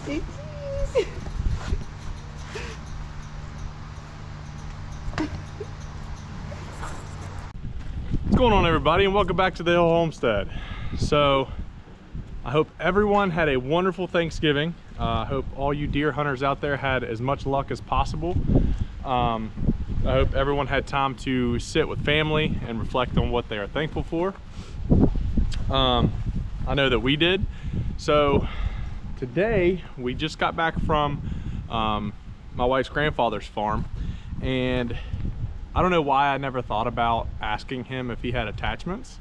What's going on, everybody, and welcome back to the Hill Homestead. So I hope everyone had a wonderful Thanksgiving. I hope all you deer hunters out there had as much luck as possible. I hope everyone had time to sit with family and reflect on what they are thankful for. I know that we did. So today we just got back from my wife's grandfather's farm, and I don't know why I never thought about asking him if he had attachments,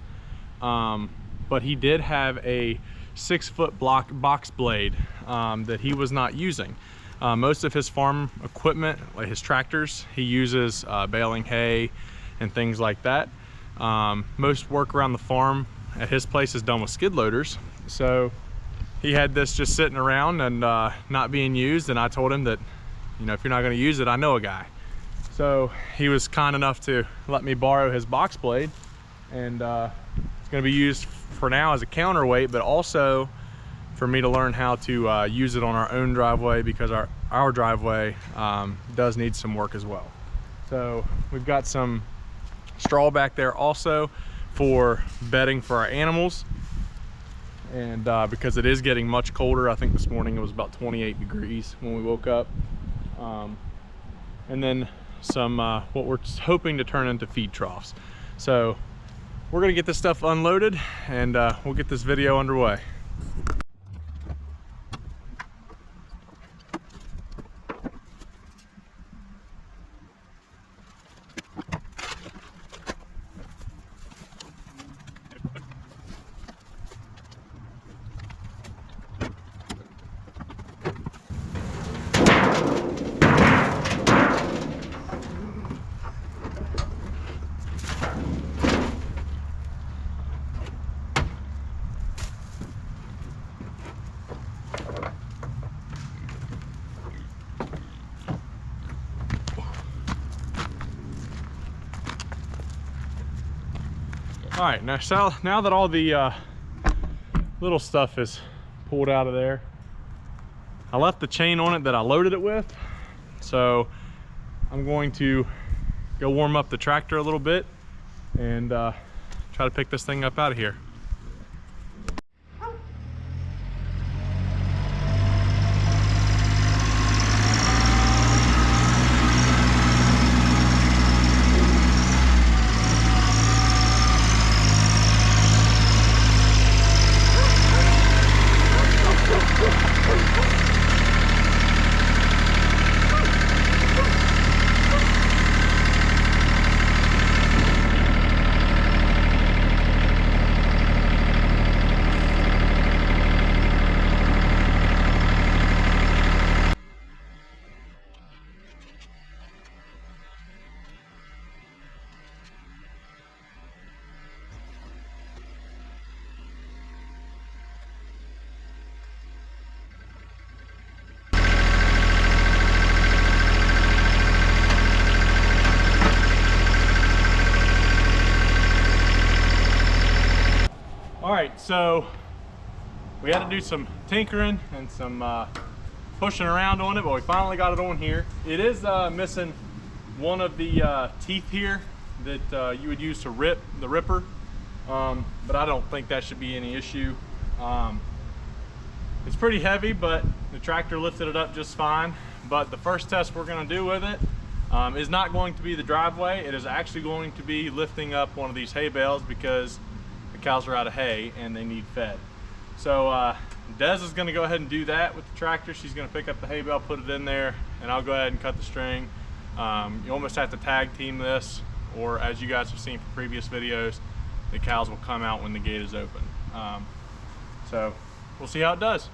but he did have a 6-foot box blade that he was not using. Most of his farm equipment, like his tractors, he uses baling hay and things like that. Most work around the farm at his place is done with skid loaders. So he had this just sitting around and not being used, and I told him that, you know, if you're not going to use it, I know a guy. So he was kind enough to let me borrow his box blade, and it's going to be used for now as a counterweight, but also for me to learn how to use it on our own driveway, because our driveway does need some work as well. So we've got some straw back there also for bedding for our animals, and because it is getting much colder. I think this morning it was about 28 degrees when we woke up. And then some what we're hoping to turn into feed troughs. So we're gonna get this stuff unloaded, and we'll get this video underway. All right, now that all the little stuff is pulled out of there, I left the chain on it that I loaded it with. So I'm going to go warm up the tractor a little bit and try to pick this thing up out of here. All right, so we had to do some tinkering and some pushing around on it, but we finally got it on here. It is missing one of the teeth here that you would use to rip the ripper, but I don't think that should be any issue. It's pretty heavy, but the tractor lifted it up just fine. But the first test we're going to do with it is not going to be the driveway. It is actually going to be lifting up one of these hay bales, because cows are out of hay and they need fed. So Des is going to go ahead and do that with the tractor. She's going to pick up the hay bale, put it in there, and I'll go ahead and cut the string. You almost have to tag team this, or as you guys have seen from previous videos, the cows will come out when the gate is open. So we'll see how it does.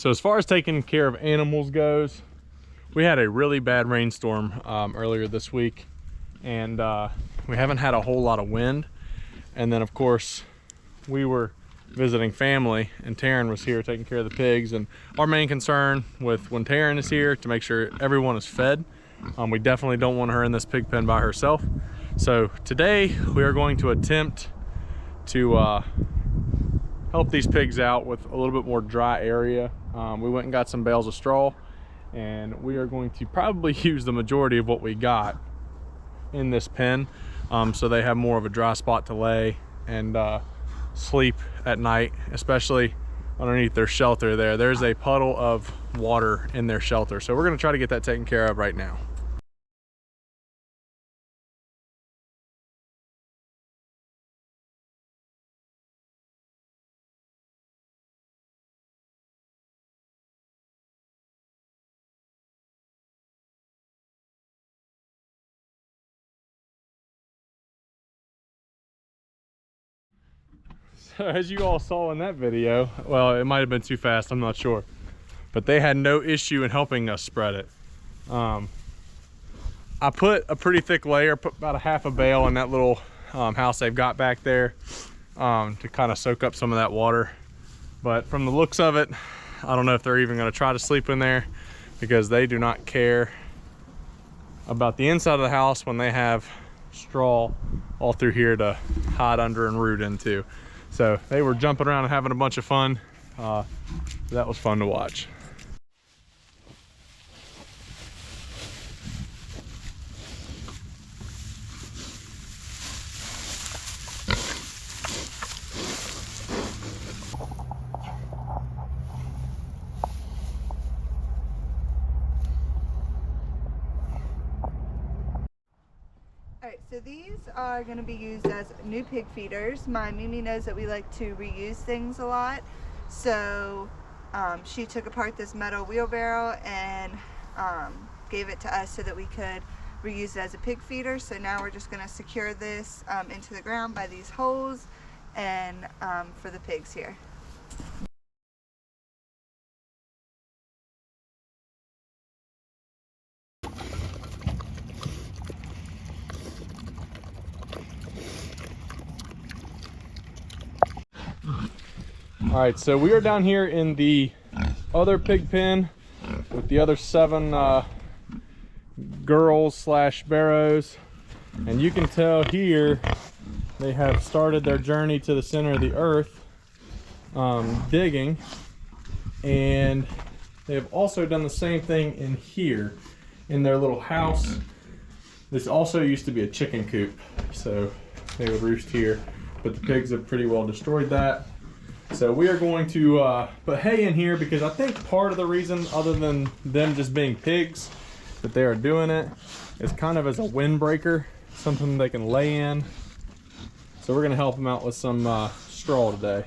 So as far as taking care of animals goes, we had a really bad rainstorm earlier this week, and we haven't had a whole lot of wind. And then of course we were visiting family, and Taryn was here taking care of the pigs. And our main concern with when Taryn is here, to make sure everyone is fed. We definitely don't want her in this pig pen by herself. So today we are going to attempt to help these pigs out with a little bit more dry area. We went and got some bales of straw, and we are going to probably use the majority of what we got in this pen, so they have more of a dry spot to lay and sleep at night, especially underneath their shelter there. There's a puddle of water in their shelter, so we're going to try to get that taken care of right now. So as you all saw in that video, well, it might have been too fast, I'm not sure, but they had no issue in helping us spread it. I put a pretty thick layer, put about a half a bale in that little house they've got back there to kind of soak up some of that water. But from the looks of it, I don't know if they're even going to try to sleep in there, because they do not care about the inside of the house when they have straw all through here to hide under and root into. So they were jumping around and having a bunch of fun. That was fun to watch. Alright, so these are going to be used as new pig feeders. My Mimi knows that we like to reuse things a lot, so she took apart this metal wheelbarrow and gave it to us so that we could reuse it as a pig feeder. So now we're just going to secure this into the ground by these holes and for the pigs here. All right, so we are down here in the other pig pen with the other 7 girls slash barrows, and you can tell here they have started their journey to the center of the earth, digging, and they have also done the same thing in here in their little house. This also used to be a chicken coop, so they would roost here, but the pigs have pretty well destroyed that. So we are going to put hay in here, because I think part of the reason, other than them just being pigs, that they are doing it is kind of as a windbreaker, something they can lay in. So we're going to help them out with some straw today.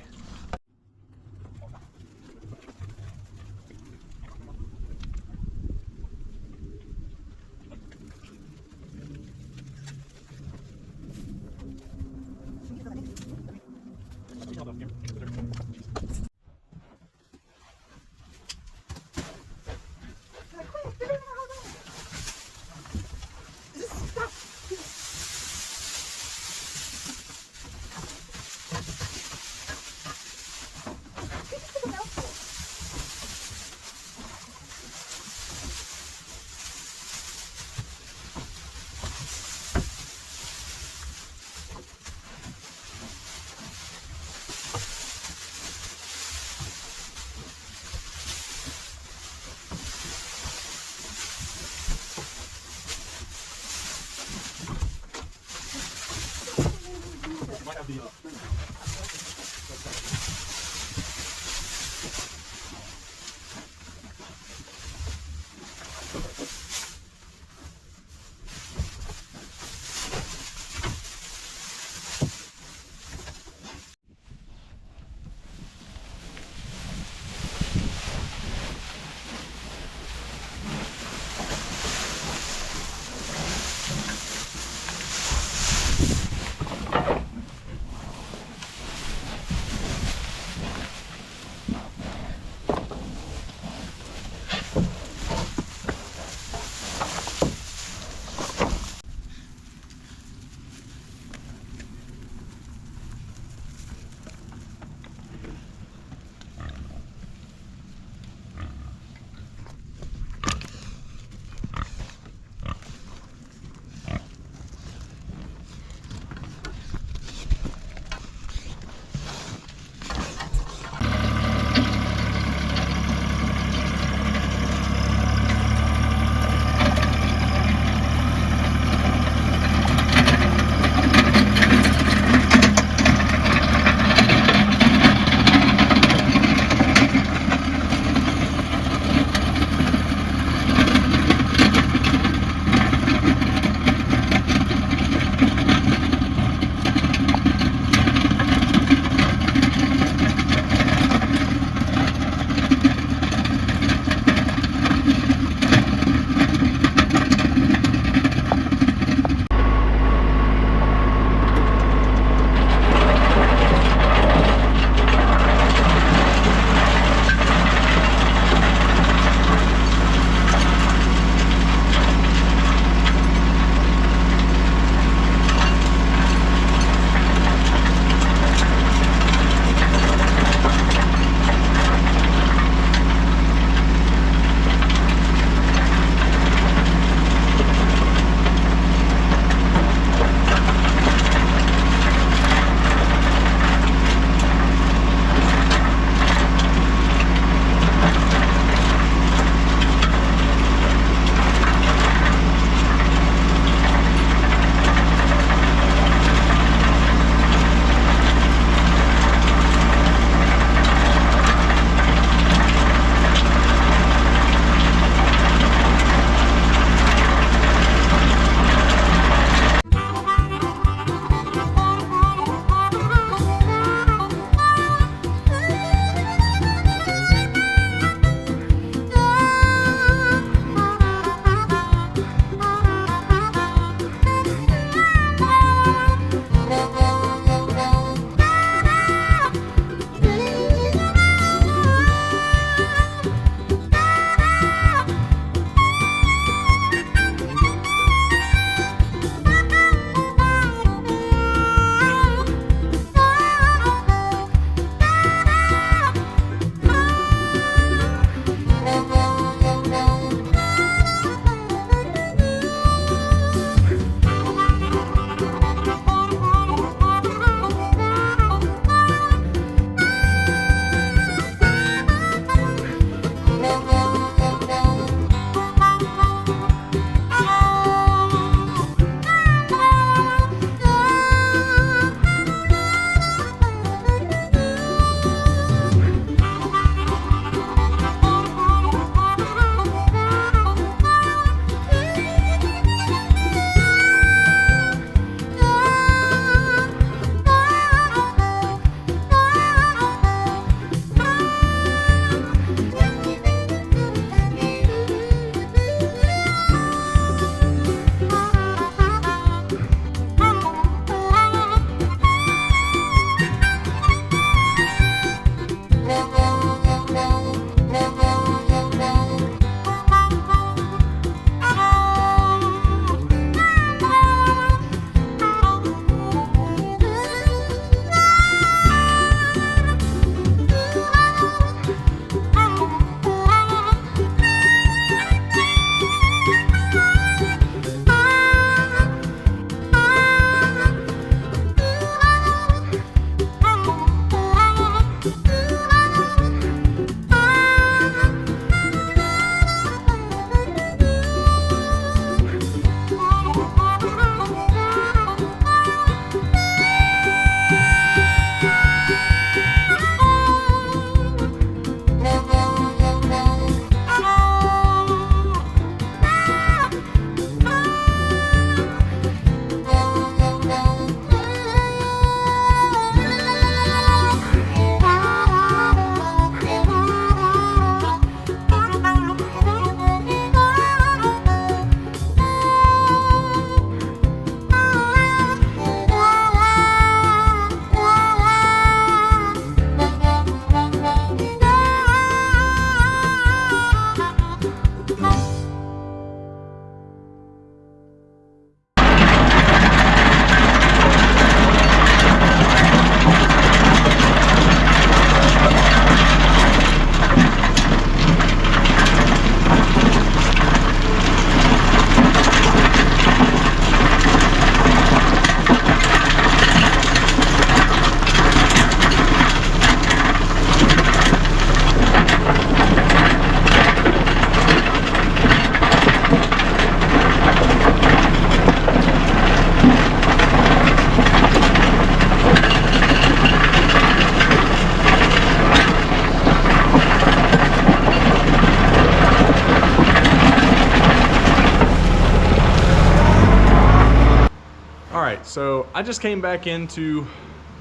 right, so I just came back into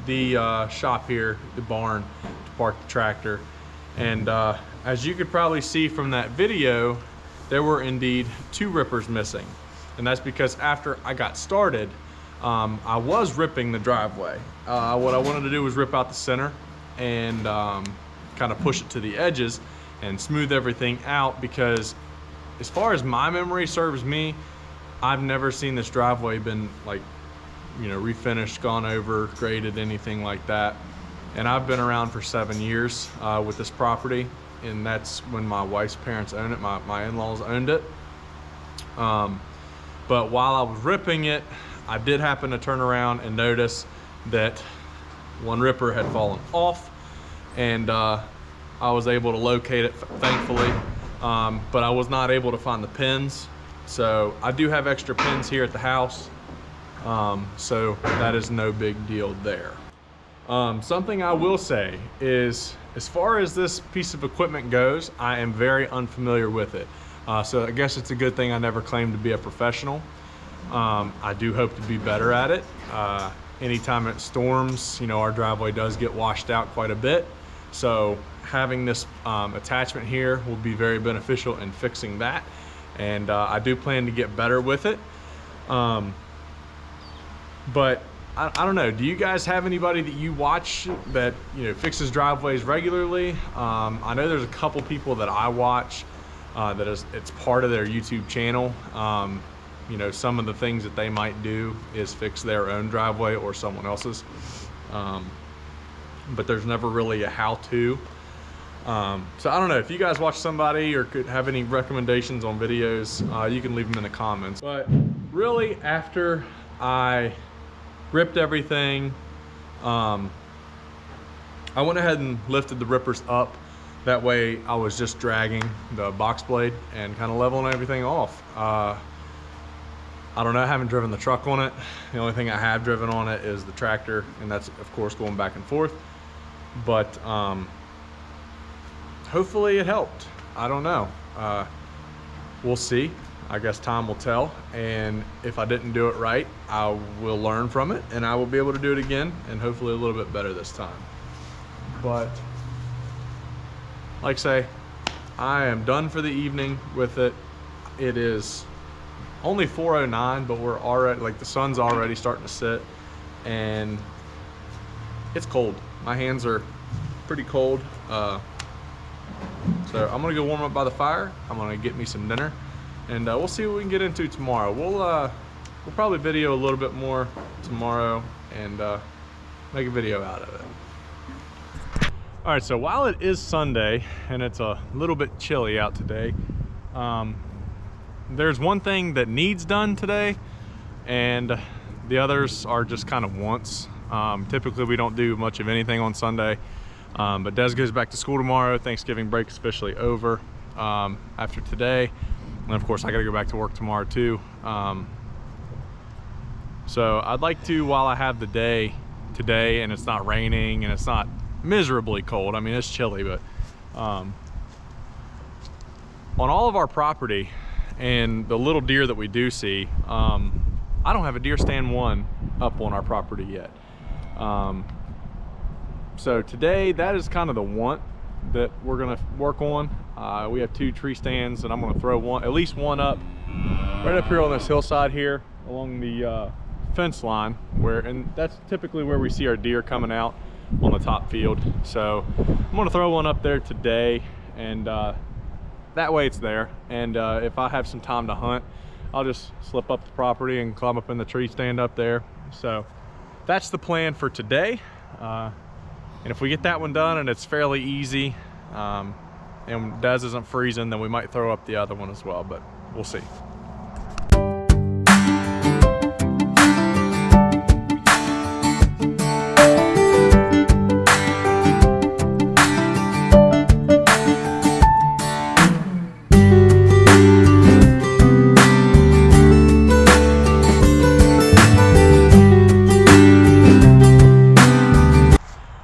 the shop here, the barn, to park the tractor. And as you could probably see from that video, there were indeed 2 rippers missing. And that's because after I got started, I was ripping the driveway. What I wanted to do was rip out the center and kind of push it to the edges and smooth everything out, because as far as my memory serves me, I've never seen this driveway been like, you know, refinished, gone over, graded, anything like that. And I've been around for 7 years with this property, and that's when my wife's parents owned it. My in-laws owned it. But while I was ripping it, I did happen to turn around and notice that one ripper had fallen off, and I was able to locate it, thankfully, but I was not able to find the pins. So I do have extra pins here at the house, so that is no big deal there. Something I will say is, as far as this piece of equipment goes, I am very unfamiliar with it. So I guess it's a good thing I never claimed to be a professional. I do hope to be better at it. Anytime it storms, you know, our driveway does get washed out quite a bit. So having this attachment here will be very beneficial in fixing that. And I do plan to get better with it. But I don't know, do you guys have anybody that you watch that, you know, fixes driveways regularly? I know there's a couple people that I watch that it's part of their YouTube channel. You know, some of the things that they might do is fix their own driveway or someone else's. But there's never really a how-to. So I don't know, if you guys watch somebody or could have any recommendations on videos, you can leave them in the comments. But really, after I ripped everything, I went ahead and lifted the rippers up. That way I was just dragging the box blade and kind of leveling everything off. I don't know, I haven't driven the truck on it. The only thing I have driven on it is the tractor, and that's of course going back and forth. But hopefully it helped. I don't know. We'll see. I guess time will tell. And if I didn't do it right, I will learn from it, and I will be able to do it again, and hopefully a little bit better this time. But like I say, I am done for the evening with it. It is only 4:09, but we're already, like, the sun's already starting to set, and it's cold. My hands are pretty cold. So I'm gonna go warm up by the fire. I'm gonna get me some dinner, and we'll see what we can get into tomorrow. We'll probably video a little bit more tomorrow and make a video out of it. All right, so while it is Sunday and it's a little bit chilly out today, there's one thing that needs done today, and the others are just kind of wants. Typically we don't do much of anything on Sunday, but Des goes back to school tomorrow. Thanksgiving break is officially over after today, and of course I gotta go back to work tomorrow too. So I'd like to, while I have the day today and it's not raining and it's not miserably cold, I mean it's chilly, but on all of our property and the little deer that we do see, I don't have a deer stand one up on our property yet. So today, that is kind of the want that we're gonna work on. We have 2 tree stands, and I'm gonna throw at least one up right up here on this hillside here along the fence line, and that's typically where we see our deer coming out on the top field. So I'm gonna throw one up there today, and that way it's there. And if I have some time to hunt, I'll just slip up the property and climb up in the tree stand up there. So that's the plan for today. And if we get that one done and it's fairly easy, and Des isn't freezing, then we might throw up the other one as well, but we'll see.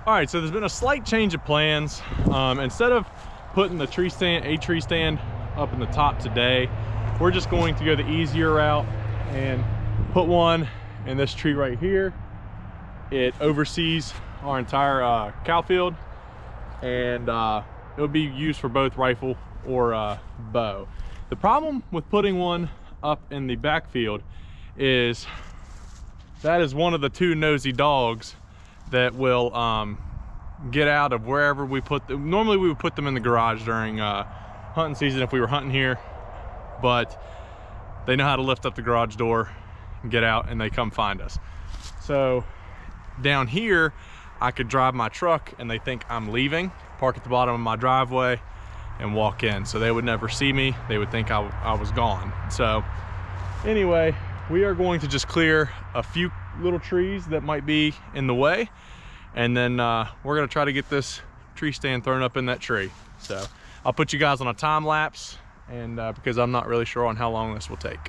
All right, so there's been a slight change of plans. Instead of putting the tree stand up in the top today, we're just going to go the easier route and put one and this tree right here, it oversees our entire cow field, and it would be used for both rifle or bow. The problem with putting one up in the backfield is that is one of the two nosy dogs that will get out of wherever we put them. Normally we would put them in the garage during hunting season if we were hunting here, but they know how to lift up the garage door and get out, and they come find us. So down here I could drive my truck and they think I'm leaving, park at the bottom of my driveway and walk in, so they would never see me. They would think I was gone. So anyway, we are going to just clear a few little trees that might be in the way, and then we're gonna try to get this tree stand thrown up in that tree. So I'll put you guys on a time lapse, and because I'm not really sure on how long this will take.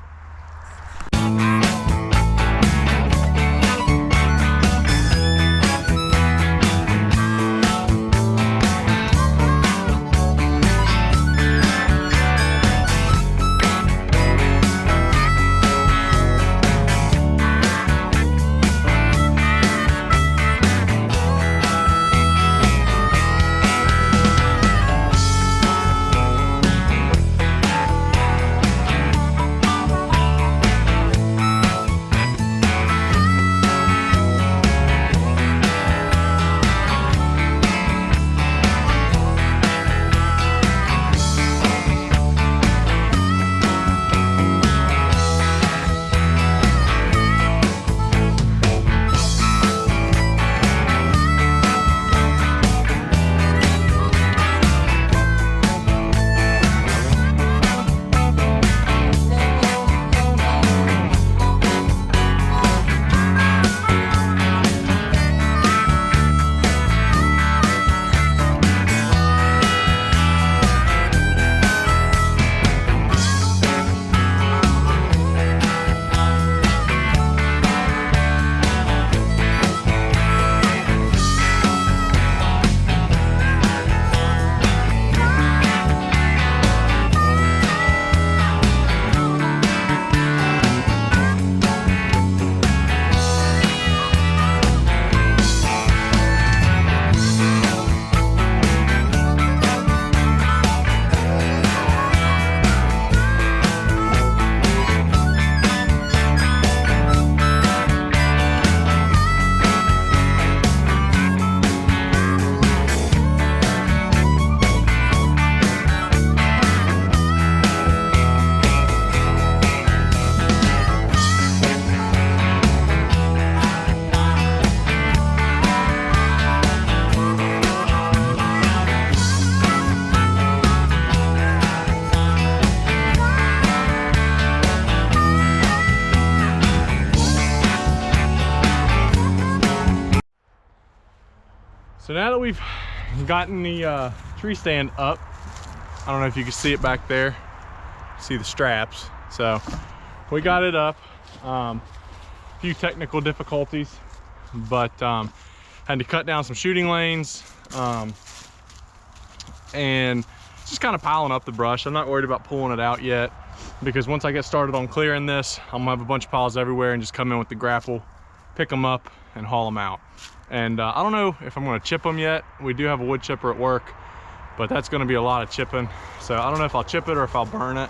So now that we've gotten the tree stand up, I don't know if you can see it back there, see the straps. So we got it up. A few technical difficulties, but had to cut down some shooting lanes and just kind of piling up the brush. I'm not worried about pulling it out yet, because once I get started on clearing this, I'm gonna have a bunch of piles everywhere and just come in with the grapple, pick them up and haul them out. And I don't know if I'm gonna chip them yet. We do have a wood chipper at work, but that's gonna be a lot of chipping. So I don't know if I'll chip it or if I'll burn it.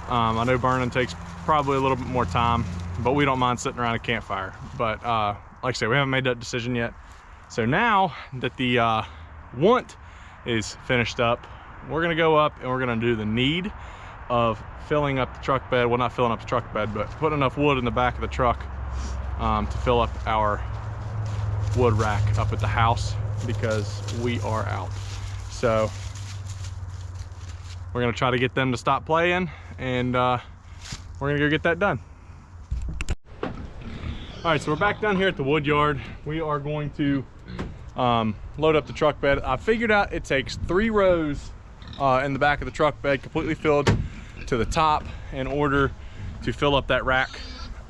I know burning takes probably a little bit more time, but we don't mind sitting around a campfire. But like I said, we haven't made that decision yet. So now that the want is finished up, we're gonna go up and we're gonna do the need of filling up the truck bed. Well, not filling up the truck bed, but putting enough wood in the back of the truck to fill up our wood rack up at the house, because we are out. So we're gonna try to get them to stop playing, and we're gonna go get that done. All right, so we're back down here at the wood yard. We are going to load up the truck bed. I figured out it takes 3 rows in the back of the truck bed, completely filled to the top, in order to fill up that rack.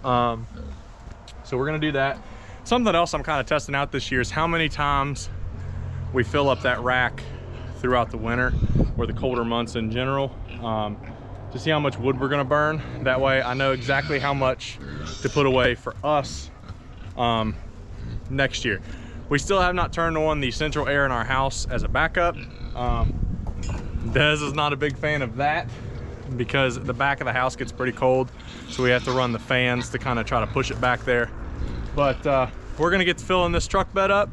So we're gonna do that. Something else I'm kind of testing out this year is how many times we fill up that rack throughout the winter or the colder months in general, to see how much wood we're gonna burn. That way I know exactly how much to put away for us next year. We still have not turned on the central air in our house as a backup. Des is not a big fan of that because the back of the house gets pretty cold, so we have to run the fans to kind of try to push it back there. But we're gonna get to filling this truck bed up,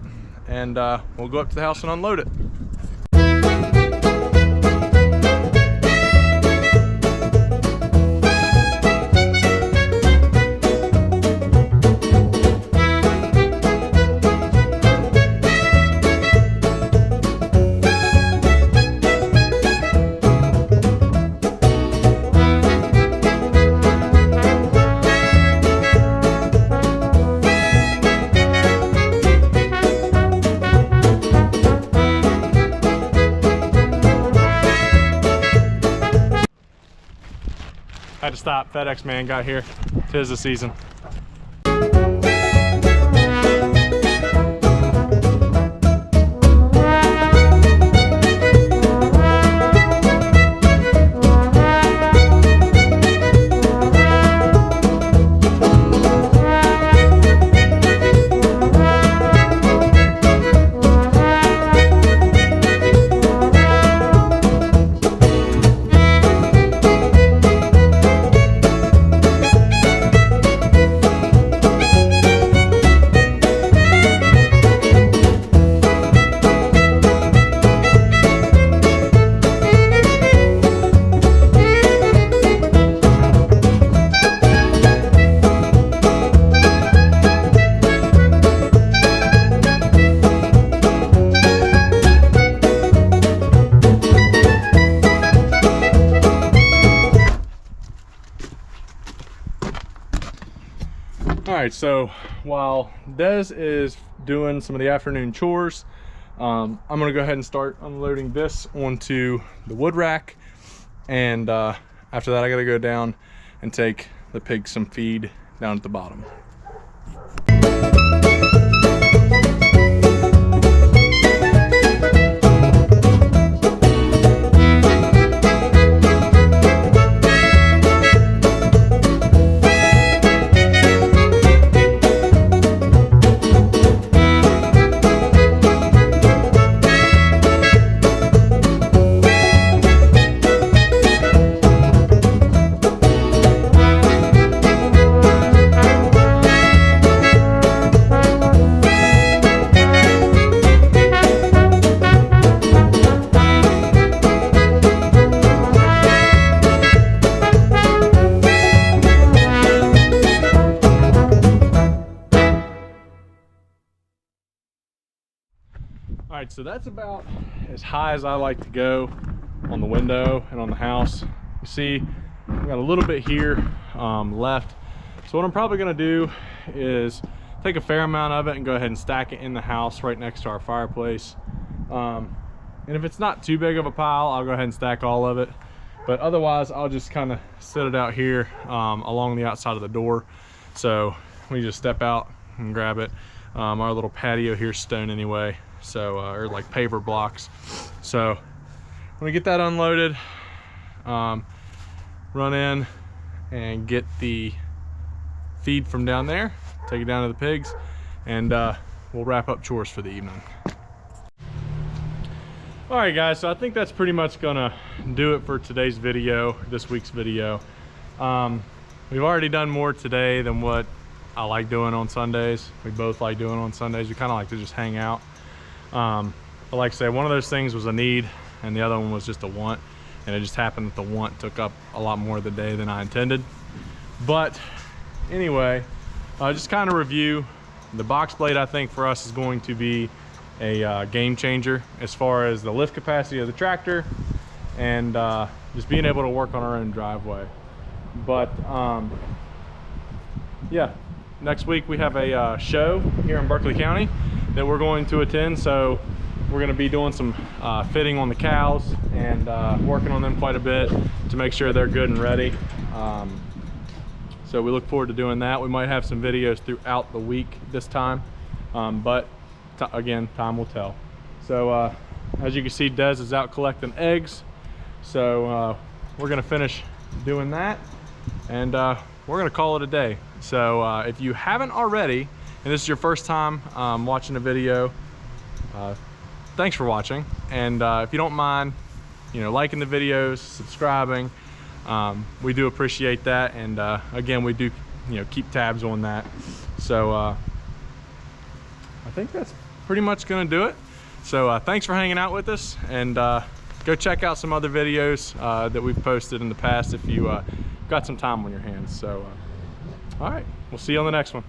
and we'll go up to the house and unload it. Had to stop. FedEx man got here. 'Tis the season. All right, so while Des is doing some of the afternoon chores, I'm gonna go ahead and start unloading this onto the wood rack. And after that, I gotta go down and take the pigs some feed down at the bottom. All right, so that's about as high as I like to go on the window and on the house. You see, we got a little bit here left. So what I'm probably gonna do is take a fair amount of it and go ahead and stack it in the house right next to our fireplace. And if it's not too big of a pile, I'll go ahead and stack all of it. But otherwise, I'll just kind of set it out here along the outside of the door. So we just step out and grab it. Our little patio here is stone anyway, so or like paver blocks. So when we get that unloaded, run in and get the feed from down there, take it down to the pigs, and we'll wrap up chores for the evening. All right, guys, so I think that's pretty much gonna do it for today's video, this week's video. We've already done more today than what I like doing on Sundays. We both like doing on Sundays. We kind of like to just hang out. But like I said, one of those things was a need and the other one was just a want. And it just happened that the want took up a lot more of the day than I intended. But anyway, just kind of review. The box blade, I think, for us is going to be a game changer as far as the lift capacity of the tractor and just being able to work on our own driveway. But yeah, next week we have a show here in Berkeley County that we're going to attend. So we're going to be doing some fitting on the cows and working on them quite a bit to make sure they're good and ready. So we look forward to doing that. We might have some videos throughout the week this time, but again, time will tell. So as you can see, Des is out collecting eggs. So we're gonna finish doing that, and we're gonna call it a day. So if you haven't already, and this is your first time watching a video, thanks for watching. And if you don't mind, liking the videos, subscribing, we do appreciate that. And again, we do keep tabs on that. So I think that's pretty much gonna do it. So thanks for hanging out with us, and go check out some other videos that we've posted in the past if you got some time on your hands. So all right, we'll see you on the next one.